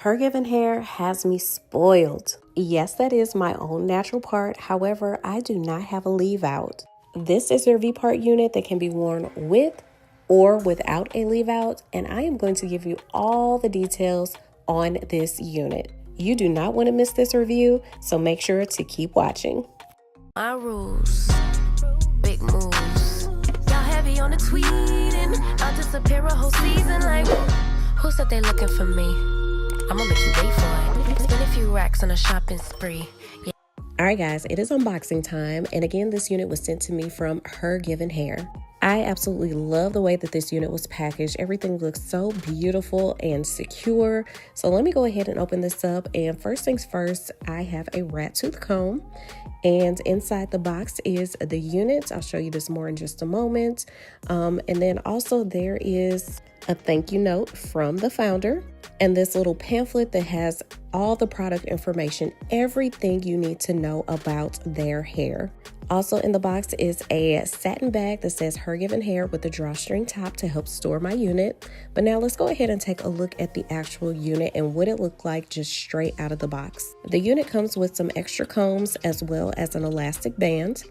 HerGivenHair has me spoiled. Yes, that is my own natural part. However, I do not have a leave out. This is their V-part unit that can be worn with or without a leave out, and I am going to give you all the details on this unit. You do not want to miss this review, so make sure to keep watching. My rules, big moves. Y'all heavy on the tweeting. I'll disappear a whole season like, who said they looking for me? I'ma make you wait for it. Spend a few racks on a shopping spree. Yeah. Alright guys, it is unboxing time, and again this unit was sent to me from HerGivenHair. I absolutely love the way that this unit was packaged. Everything looks so beautiful and secure. So let me go ahead and open this up, and first things first, I have a rat tooth comb, and inside the box is the unit. I'll show you this more in just a moment. And then also there is a thank you note from the founder, and this little pamphlet that has all the product information, everything you need to know about their hair. Also in the box is a satin bag that says HerGivenHair with a drawstring top to help store my unit. But now let's go ahead and take a look at the actual unit and what it looked like just straight out of the box. The unit comes with some extra combs as well as an elastic band,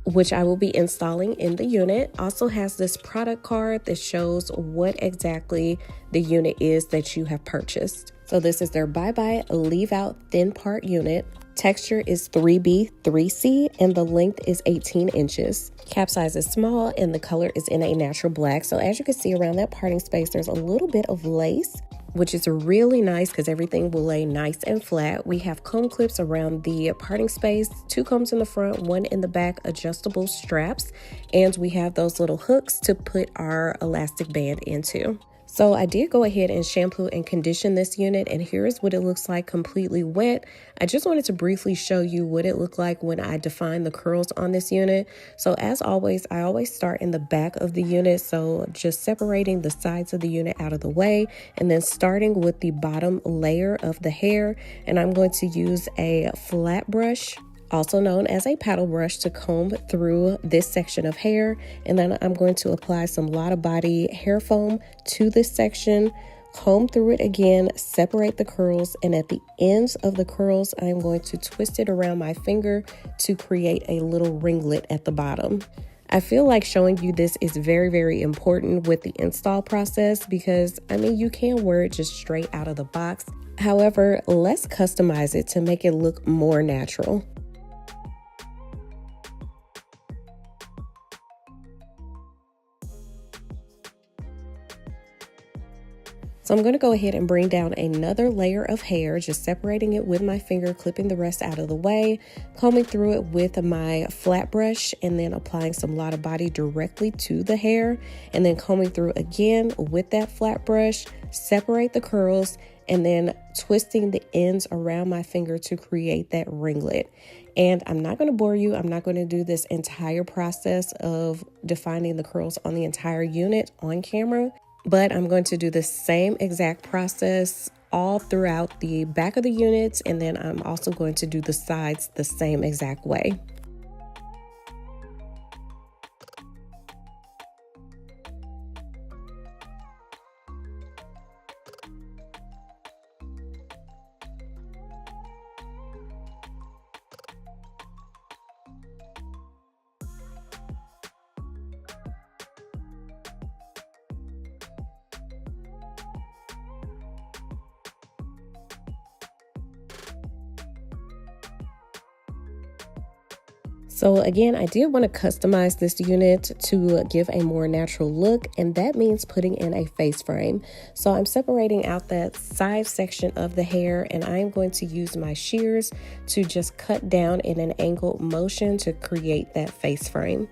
which I will be installing in the unit. Also has this product card that shows what exactly the unit is that you have purchased. So this is their bye-bye leave out thin part unit. Texture is 3B, 3C, and the length is 18 inches. Cap size is small and the color is in a natural black. So as you can see around that parting space, there's a little bit of lace, which is really nice because everything will lay nice and flat. We have comb clips around the parting space, 2 combs in the front, 1 in the back, adjustable straps, and we have those little hooks to put our elastic band into. So I did go ahead and shampoo and condition this unit, and here is what it looks like completely wet. I just wanted to briefly show you what it looked like when I defined the curls on this unit. So as always, I always start in the back of the unit, so just separating the sides of the unit out of the way, and then starting with the bottom layer of the hair. And I'm going to use a flat brush, also known as a paddle brush, to comb through this section of hair. And then I'm going to apply some Lotta Body hair foam to this section, comb through it again, separate the curls, and at the ends of the curls, I'm going to twist it around my finger to create a little ringlet at the bottom. I feel like showing you this is very, very important with the install process because, I mean, you can wear it just straight out of the box. However, let's customize it to make it look more natural. So I'm going to go ahead and bring down another layer of hair, just separating it with my finger, clipping the rest out of the way, combing through it with my flat brush, and then applying some Lotta Body directly to the hair, and then combing through again with that flat brush, separate the curls, and then twisting the ends around my finger to create that ringlet. And I'm not going to bore you. I'm not going to do this entire process of defining the curls on the entire unit on camera, but I'm going to do the same exact process all throughout the back of the units, and then I'm also going to do the sides the same exact way. So again, I did want to customize this unit to give a more natural look, and that means putting in a face frame. So I'm separating out that side section of the hair, and I'm going to use my shears to just cut down in an angled motion to create that face frame.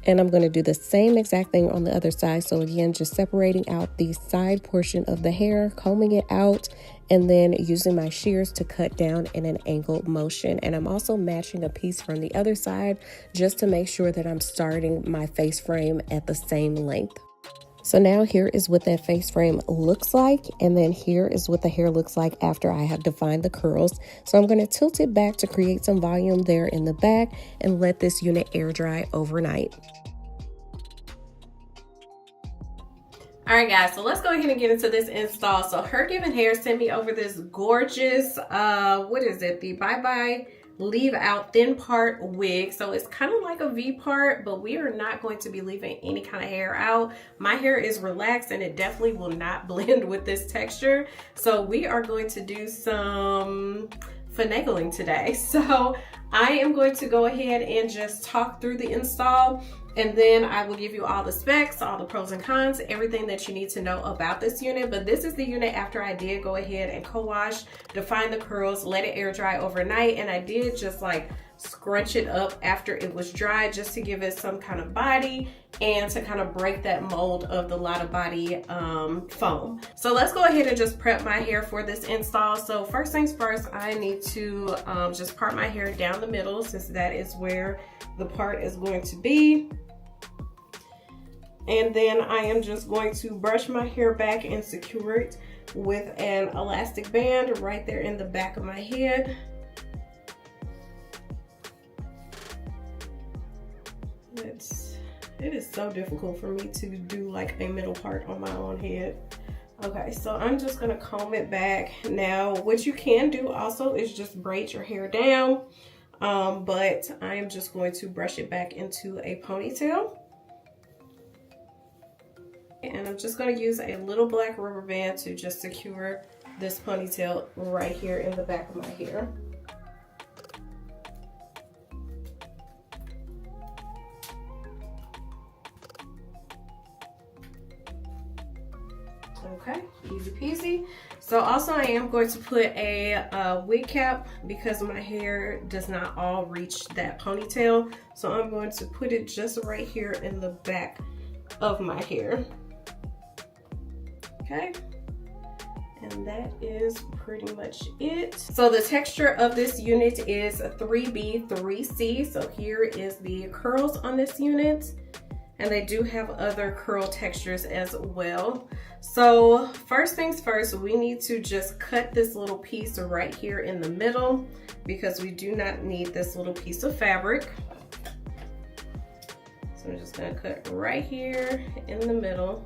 And I'm going to do the same exact thing on the other side. So again, just separating out the side portion of the hair, combing it out, and then using my shears to cut down in an angled motion. And I'm also matching a piece from the other side just to make sure that I'm starting my face frame at the same length. So now here is what that face frame looks like, and then here is what the hair looks like after I have defined the curls. So I'm going to tilt it back to create some volume there in the back and let this unit air dry overnight. All right, guys, so let's go ahead and get into this install. So HerGivenHair sent me over this gorgeous, what is it? The Bye Bye Leave Out Thin Part wig. So it's kind of like a V part, but we are not going to be leaving any kind of hair out. My hair is relaxed and it definitely will not blend with this texture. So we are going to do some finagling today. So I am going to go ahead and just talk through the install, and then I will give you all the specs, all the pros and cons, everything that you need to know about this unit. But this is the unit after I did go ahead and co-wash, define the curls, let it air dry overnight, and I did just like scrunch it up after it was dry just to give it some kind of body and to kind of break that mold of the Lotta Body foam. So let's go ahead and just prep my hair for this install. So first things first, I need to just part my hair down the middle, since that is where the part is going to be. And then I am just going to brush my hair back and secure it with an elastic band right there in the back of my head. It is so difficult for me to do like a middle part on my own head. Okay, so I'm just gonna comb it back. Now, what you can do also is just braid your hair down, but I am just going to brush it back into a ponytail. And I'm just going to use a little black rubber band to just secure this ponytail right here in the back of my hair. Okay, easy peasy. So also I am going to put a wig cap because my hair does not all reach that ponytail. So I'm going to put it just right here in the back of my hair. Okay, and that is pretty much it. So the texture of this unit is 3B, 3C. So here is the curls on this unit, and they do have other curl textures as well. So first things first, we need to just cut this little piece right here in the middle because we do not need this little piece of fabric. So I'm just gonna cut right here in the middle.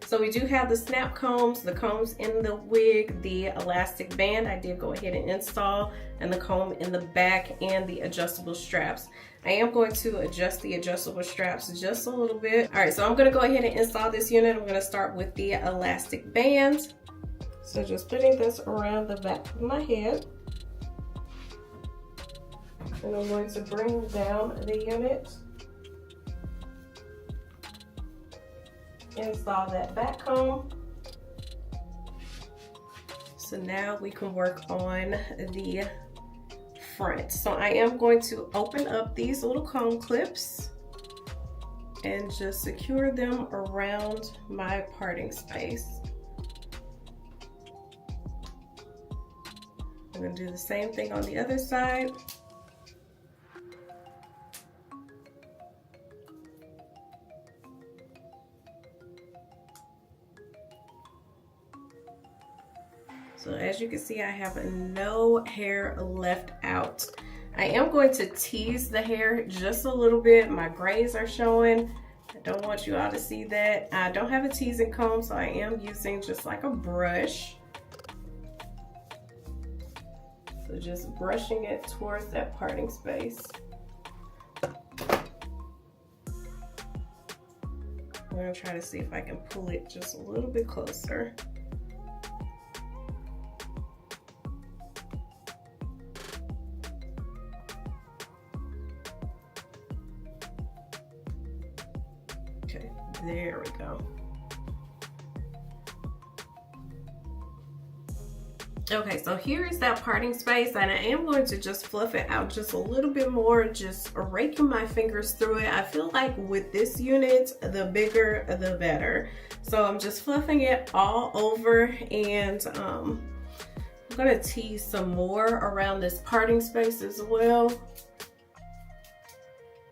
So we do have the snap combs, the combs in the wig, the elastic band I did go ahead and install, and the comb in the back, and the adjustable straps. I am going to adjust the adjustable straps just a little bit. All right, so I'm gonna go ahead and install this unit. I'm gonna start with the elastic band. So just putting this around the back of my head. And I'm going to bring down the unit. Install that back comb. So now we can work on the front. So I am going to open up these little comb clips and just secure them around my parting space. I'm going to do the same thing on the other side. So as you can see, I have no hair left out. I am going to tease the hair just a little bit. My grays are showing. I don't want you all to see that. I don't have a teasing comb, so I am using just like a brush. So just brushing it towards that parting space. I'm gonna try to see if I can pull it just a little bit closer. Okay, there we go. Okay, so here is that parting space, and I am going to just fluff it out just a little bit more, just raking my fingers through it. I feel like with this unit, the bigger the better. So I'm just fluffing it all over, and I'm gonna tease some more around this parting space as well.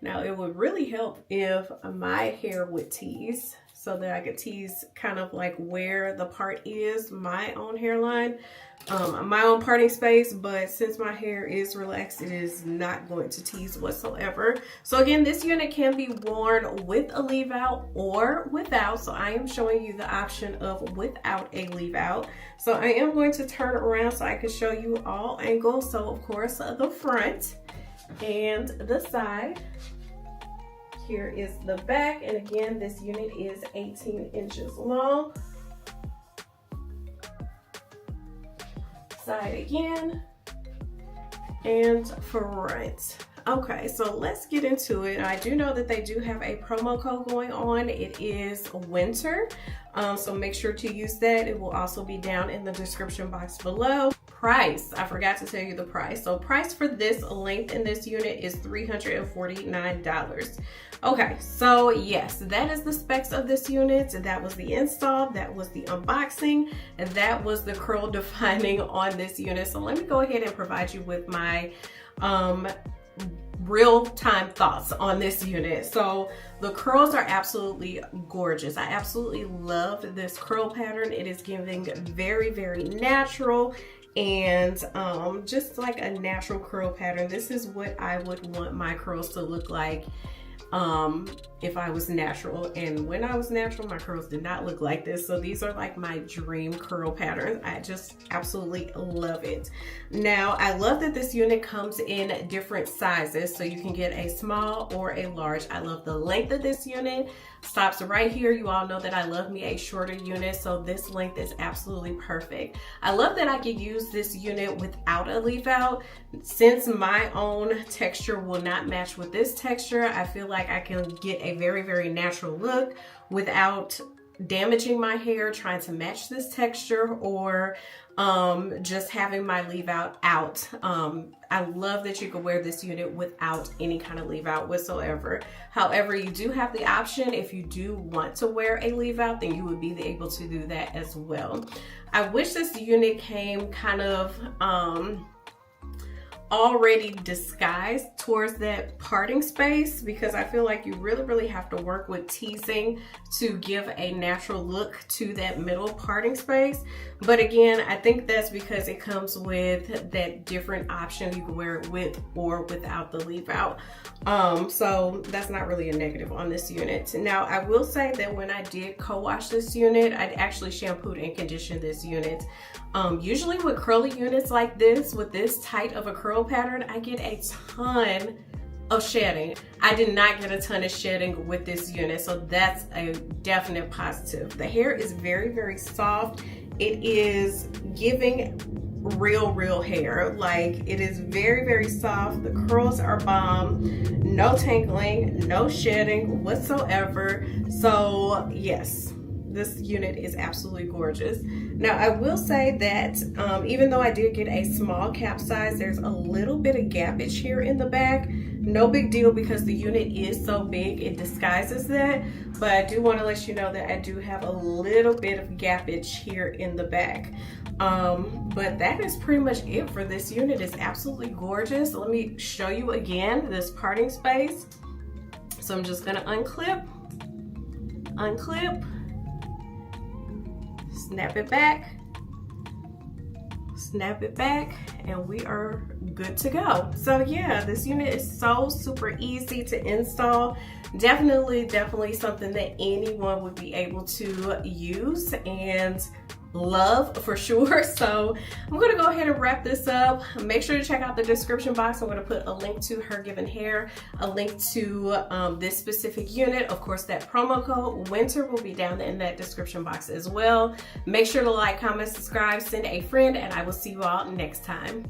Now it would really help if my hair would tease. so that I could tease kind of like where the part is, my own hairline, my own parting space. But since my hair is relaxed, it is not going to tease whatsoever. So again, this unit can be worn with a leave out or without. So I am showing you the option of without a leave out. So I am going to turn it around so I can show you all angles. So of course the front and the side. Here is the back, and again, this unit is 18 inches long. Side again, and front. Okay, so let's get into it. I do know that they do have a promo code going on. It is winter, so make sure to use that. It will also be down in the description box below. Price, I forgot to tell you the price. So price for this length in this unit is $349. Okay, so yes, that is the specs of this unit. That was the install, that was the unboxing, and that was the curl defining on this unit. So let me go ahead and provide you with my real-time thoughts on this unit. So the curls are absolutely gorgeous. I absolutely love this curl pattern. It is giving very, very natural, and just like a natural curl pattern. This is what I would want my curls to look like if I was natural. And when I was natural, my curls did not look like this. So these are like my dream curl patterns. I just absolutely love it. Now, I love that this unit comes in different sizes, so you can get a small or a large. I love the length of this unit. Stops right here. You all know that I love me a shorter unit, so this length is absolutely perfect. I love that I could use this unit without a leave out. Since my own texture will not match with this texture, I feel like I can get a very, very natural look without damaging my hair trying to match this texture, or just having my leave out. I love that you can wear this unit without any kind of leave out whatsoever. However, you do have the option, if you do want to wear a leave out, then you would be able to do that as well. I wish this unit came kind of already disguised towards that parting space, because I feel like you really have to work with teasing to give a natural look to that middle parting space. But again, I think that's because it comes with that different option. You can wear it with or without the leave out. So that's not really a negative on this unit. Now, I will say that when I did co-wash this unit, I actually shampooed and conditioned this unit. Usually with curly units like this, with this tight of a curl pattern, I get a ton of shedding. I did not get a ton of shedding with this unit, so that's a definite positive. The hair is very soft. It is giving real hair. Like, it is very soft. The curls are bomb. No tangling, no shedding whatsoever. So yes, this unit is absolutely gorgeous. Now, I will say that even though I did get a small cap size, there's a little bit of gappage here in the back. No big deal, because the unit is so big, it disguises that. But I do want to let you know that I do have a little bit of gappage here in the back. But that is pretty much it for this unit. It's absolutely gorgeous. Let me show you again this parting space. So I'm just gonna unclip, snap it back, snap it back, and we are good to go. So yeah, this unit is so super easy to install. Definitely something that anyone would be able to use and love for sure. So I'm going to go ahead and wrap this up. Make sure to check out the description box. I'm going to put a link to HerGivenHair, a link to this specific unit. Of course, that promo code winter will be down in that description box as well. Make sure to like, comment, subscribe, send a friend, and I will see you all next time.